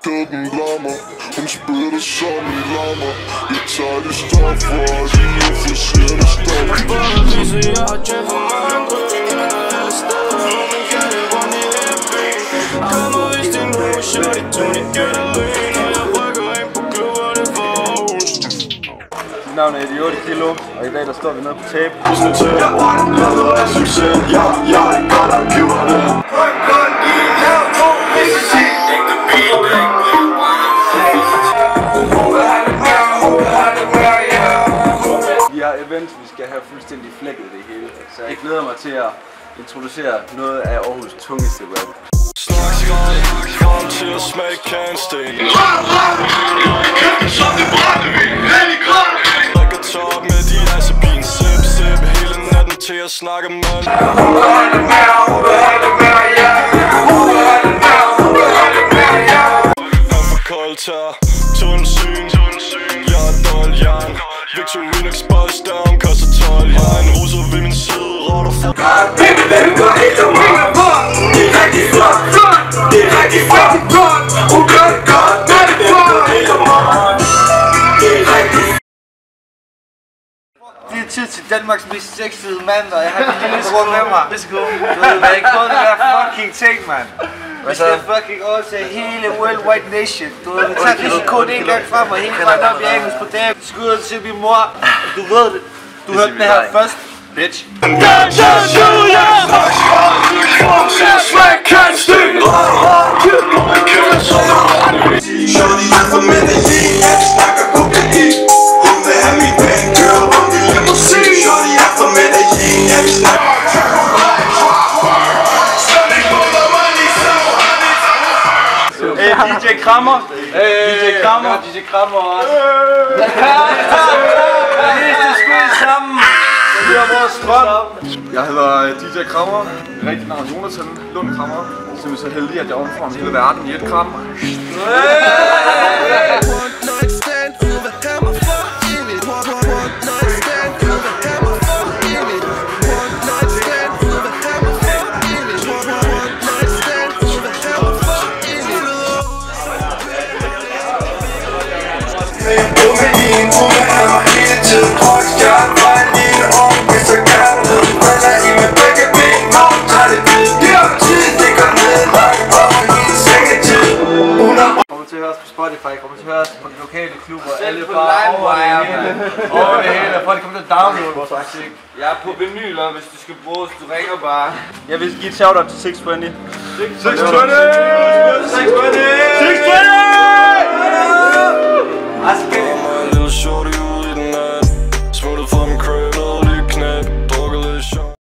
Den lammer, hun spytter som en lammer. Jeg tager de stoffer, og de euforiserende stoffer. Jeg har tjent for mange drømme alle steder, men kan det rundt i FB. Kommer vist til nu, shorty, Tony Gætterin, og jeg rykker ind på klubberne for Aarhus. Mit navn er Eddie 8 Kilo, og i dag der står vi nede på tape. Jeg var den leder af succes, jeg er godt at give det. Vi har events, vi skal have fuldstændig flækket det hele. Så jeg glæder mig til at introducere noget af Aarhus tungeste rap. Kom til at smage kantsten. Drikker top med de asapin. Sip, sip, hele natten til at snakke mand. Han for koldtær, tundsyn. Jeg er doljern. Victorinox boss down, koster 12. Jeg er en russer ved min side, rotter for Baby, baby, gå helt om hænger på. Det er rigtig flot, det er rigtig fucking godt. Hun gør det godt, når det er på. Helt om morgen, det er rigtig. Det er tid til Danmarks mest sexede mand, og jeg har en lille bror med mig. Værsgo. Du ved, hvad jeg prøver det der fucking ting, mand. Vi skal fucking overtage hele World Wide Nation. Du ved, vi tager risikoen en gang frem og hele vejen op i engelsk på dag. Skud til min mor. Du ved det. Du hørte det her først. Bitch. Shorty er for mænd af je, jeg snakker kokain. Hun vil have min penge, kører rundt i limousin. Shorty er for mænd af je, jeg snakker. DJ Krammer! DJ Krammer! DJ Krammer også! Vi er sgu sammen. Vi har vores strøm! Jeg hedder DJ Krammer. Mit rigtige navn er Jonathan Lund Krammer. Så er vi så heldige, at jeg omformer hele verden i et kram. Kommer til at høres på Spotify, kommer til at høres på de lokale klubber, alle bare over det hele, folk kommer til at downloade vores musik. Jeg er på vinyler, hvis du skal bruges, du ringer bare. Jeg vil give et shout-out til 620. 620! 620! 620!